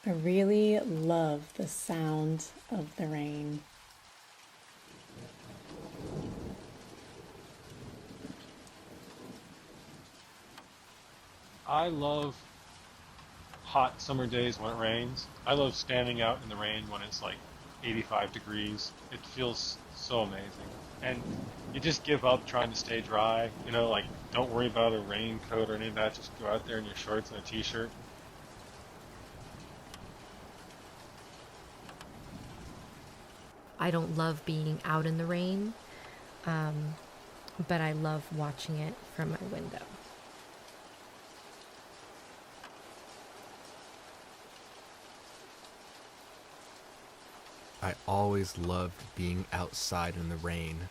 I really love the sound of the rain. I love hot summer days when it rains. I love standing out in the rain when it's like 85 degrees. It feels so amazing. And you just give up trying to stay dry. Like don't worry about a raincoat or any of that. Just go out there in your shorts and a t-shirt. I don't love being out in the rain, but I love watching it from my window. I always loved being outside in the rain.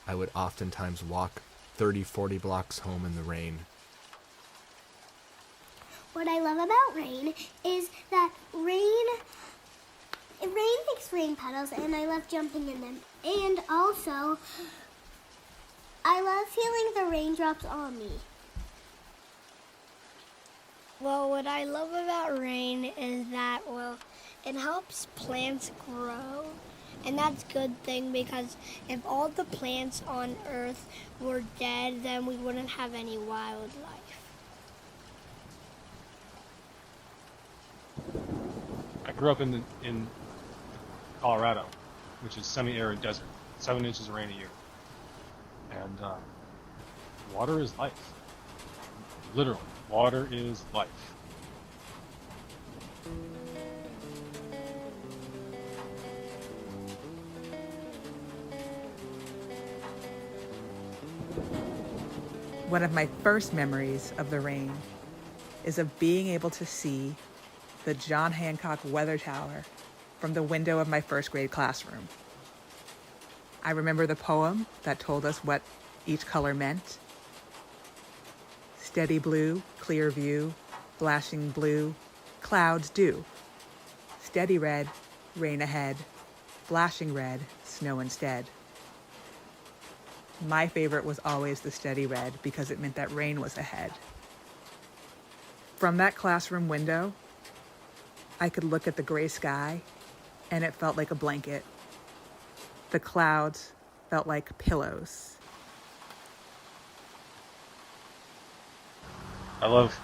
I would oftentimes walk 30, 40 blocks home in the rain. What I love about rain is that rain makes rain puddles, and I love jumping in them. And also, I love feeling the raindrops on me. Well, what I love about rain is that, it helps plants grow. And that's a good thing because if all the plants on Earth were dead, then we wouldn't have any wildlife. I grew up in Colorado, which is semi-arid desert, 7 inches of rain a year, and water is life. Literally, water is life. One of my first memories of the rain is of being able to see the John Hancock Weather Tower from the window of my first grade classroom. I remember the poem that told us what each color meant. Steady blue, clear view, flashing blue, clouds due. Steady red, rain ahead, flashing red, snow instead. My favorite was always the steady red because it meant that rain was ahead. From that classroom window, I could look at the gray sky and it felt like a blanket. The clouds felt like pillows. I love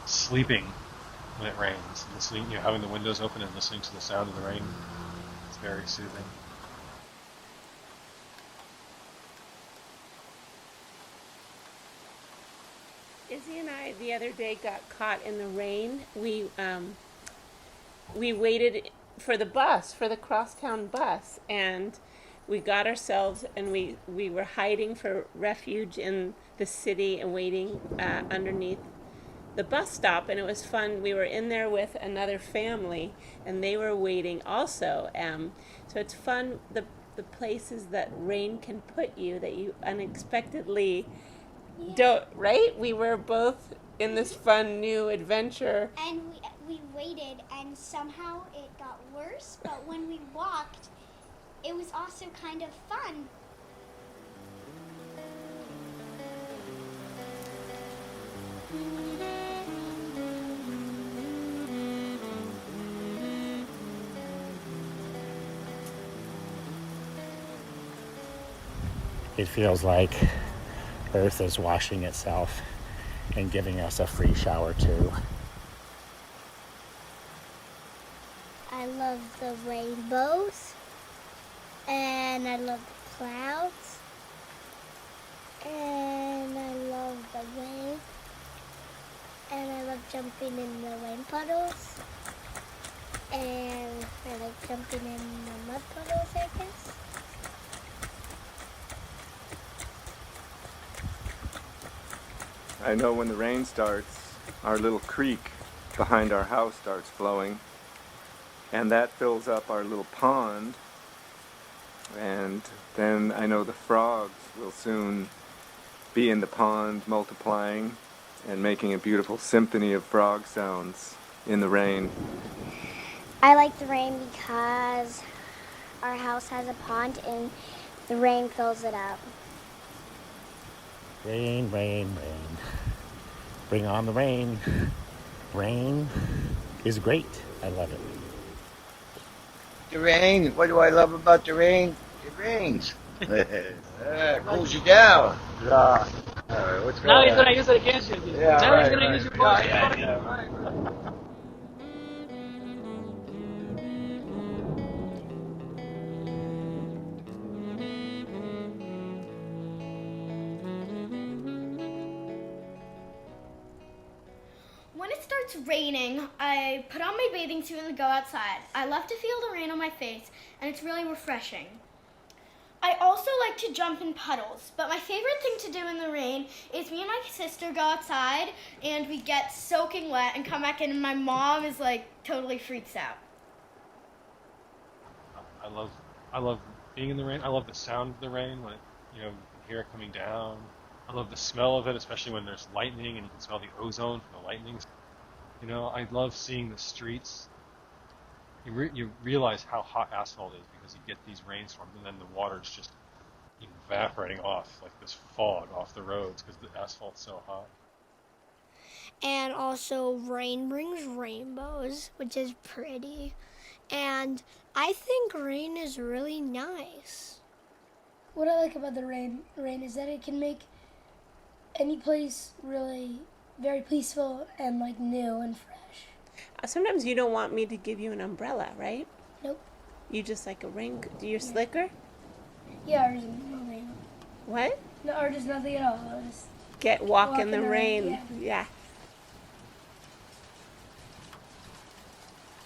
sleeping when it rains. Listening, having the windows open and listening to the sound of the rain. It's very soothing. Izzy and I the other day got caught in the rain. We waited for the bus, for the crosstown bus, and we got ourselves, and we were hiding for refuge in the city and waiting underneath the bus stop, and it was fun. We were in there with another family, and they were waiting also. So it's fun, the places that rain can put you, that you unexpectedly don't, right? We were both in this fun new adventure. And we waited, and somehow it got worse, but when we walked, it was also kind of fun. It feels like Earth is washing itself and giving us a free shower too. I love the rainbows, and I love the clouds, and I love the rain, and I love jumping in the rain puddles, and I like jumping in the mud puddles, I guess. I know when the rain starts, our little creek behind our house starts flowing, and that fills up our little pond, and then I know the frogs will soon be in the pond multiplying and making a beautiful symphony of frog sounds in the rain. I like the rain because our house has a pond and the rain fills it up. Rain, rain, rain. Bring on the rain. Rain is great. I love it. The rain. What do I love about the rain? It rains. It cools you down. Yeah. What's Now going he's on? gonna use it against you. Yeah, Now right, he's gonna right. use your voice. Yeah, right. When it starts raining, I put on my bathing suit and go outside. I love to feel the rain on my face, and it's really refreshing. I also like to jump in puddles, but my favorite thing to do in the rain is me and my sister go outside, and we get soaking wet and come back in, and my mom is like totally freaks out. I love being in the rain. I love the sound of the rain when it, you can hear it coming down. I love the smell of it, especially when there's lightning and you can smell the ozone from the lightning. I love seeing the streets. You realize how hot asphalt is because you get these rainstorms and then the water's just evaporating off like this fog off the roads because the asphalt's so hot. And also, rain brings rainbows, which is pretty. And I think rain is really nice. What I like about the rain is that it can make any place really very peaceful and like new and fresh. Sometimes you don't want me to give you an umbrella, right? Nope. You just like a rain. Do you slicker? Yeah, or just nothing. What? No, or just nothing at all. I'll just Walk in the rain. Yeah.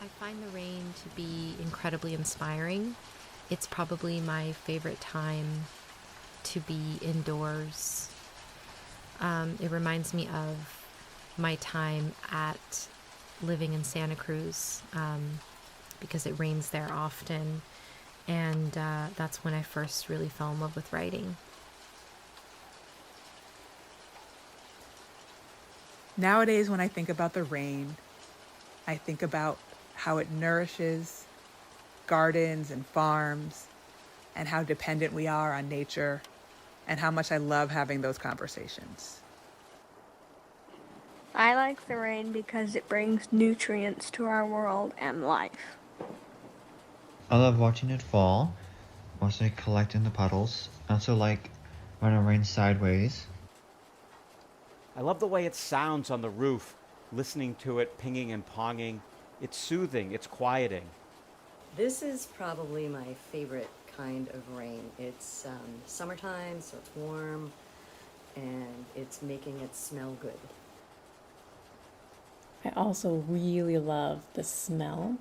I find the rain to be incredibly inspiring. It's probably my favorite time to be indoors. It reminds me of my time at living in Santa Cruz because it rains there often, and that's when I first really fell in love with writing. Nowadays, when I think about the rain, I think about how it nourishes gardens and farms and how dependent we are on nature and how much I love having those conversations. I like the rain because it brings nutrients to our world and life. I love watching it fall, mostly collecting the puddles. I also like when it rains sideways. I love the way it sounds on the roof, listening to it pinging and ponging. It's soothing, it's quieting. This is probably my favorite kind of rain. It's summertime, so it's warm, and it's making it smell good. I also really love the smell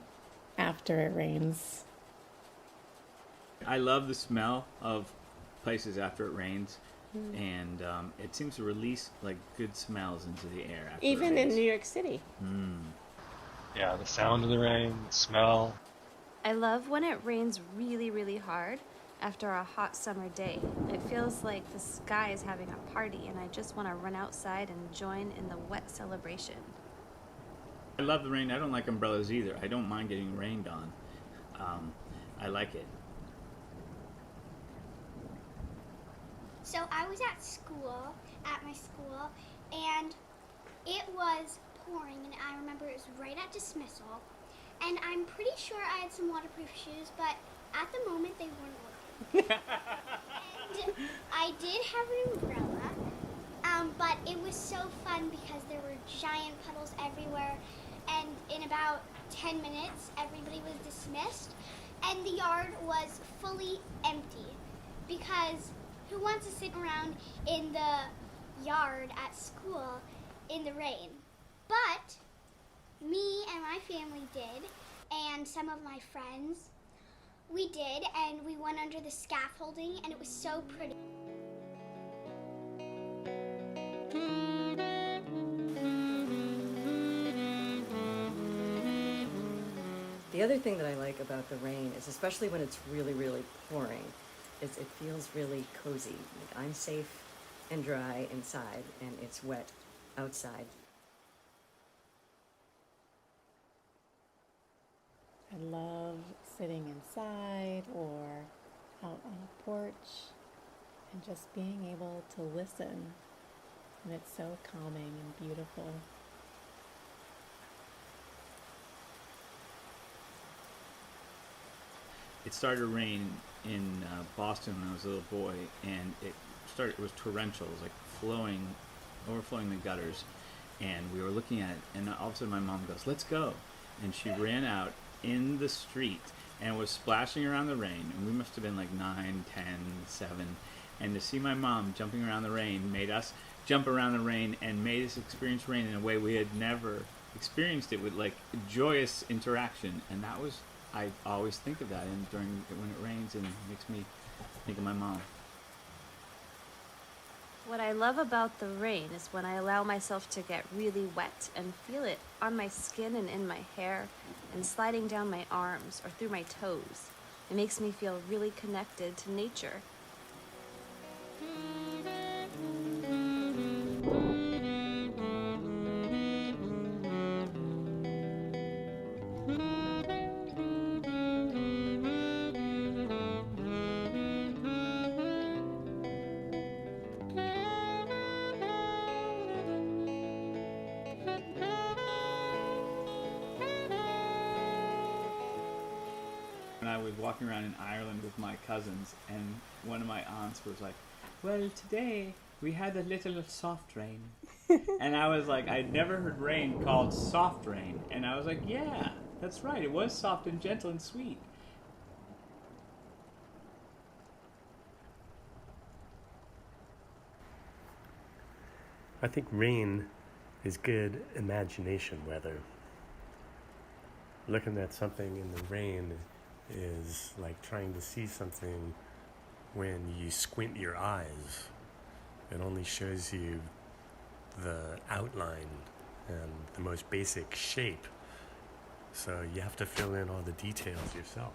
after it rains. I love the smell of places after it rains, and it seems to release like good smells into the air. After Even it in rains. New York City. Yeah, the sound of the rain, the smell. I love when it rains really, really hard after a hot summer day. It feels like the sky is having a party, and I just want to run outside and join in the wet celebration. I love the rain. I don't like umbrellas either. I don't mind getting rained on. I like it. So I was at school, at my school, and it was pouring, and I remember it was right at dismissal, and I'm pretty sure I had some waterproof shoes, but at the moment they weren't working. And I did have an umbrella, but it was so fun because there were giant puddles everywhere, and in about 10 minutes everybody was dismissed, and the yard was fully empty because who wants to sit around in the yard at school in the rain? But me and my family did, and some of my friends, we did, and we went under the scaffolding, and it was so pretty. The other thing that I like about the rain is, especially when it's really, really pouring, is it feels really cozy. Like I'm safe and dry inside, and it's wet outside. I love sitting inside or out on a porch and just being able to listen. And it's so calming and beautiful. it started to rain in Boston when I was a little boy, and it was torrential. It was like overflowing the gutters, and we were looking at it, and all of a sudden my mom goes, "Let's go," and she ran out in the street and was splashing around the rain, and we must have been like 9, 10, 7, and to see my mom jumping around the rain made us jump around the rain and made us experience rain in a way we had never experienced it, with like joyous interaction. And that was, I always think of that when it rains, and it makes me think of my mom. What I love about the rain is when I allow myself to get really wet and feel it on my skin and in my hair and sliding down my arms or through my toes. It makes me feel really connected to nature. I was walking around in Ireland with my cousins, and one of my aunts was like, "Well, today we had a little soft rain." And I was like, I'd never heard rain called soft rain. And I was like, yeah, that's right. It was soft and gentle and sweet. I think rain is good imagination weather. Looking at something in the rain is like trying to see something when you squint your eyes. It only shows you the outline and the most basic shape. So you have to fill in all the details yourself.